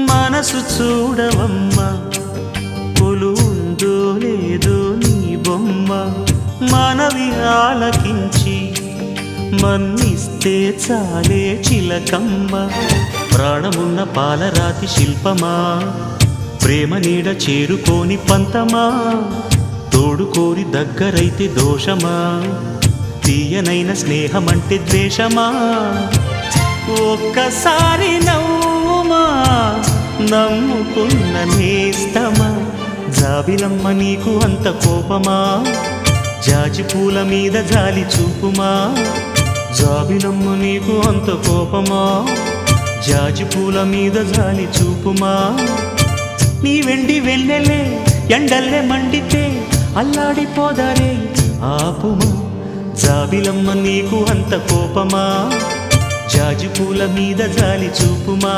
మనసు చూడవమ్మా కొలువుందో లేదో నీ బొమ్మ మనవి ఆలకించి మన్నిస్తే చాలే చిలకమ్మ ప్రాణమున్న పాలరాతి శిల్పమా ప్రేమ నీడ చేరుకోని పంతమా తోడుకోరి దగ్గరైతే దోషమా తీయనైన స్నేహమంటే ద్వేషమా ఒక్కసారి నవ్వుమా నమ్ముకున్న నేస్తమా జాబిలమ్మ నీకు అంత కోపమా జాజి పూల మీద జాలి చూపుమా జాబిలమ్మ నీకు అంత కోపమా జాజి పూల మీద జాలి చూపుమా నీ వెండి వెళ్ళలే ఎండల్లే మండితే అల్లాడిపోదారే ఆపుమా జాబిలమ్మ నీకు అంత కోపమా జాజి పూల మీద జాలి చూపుమా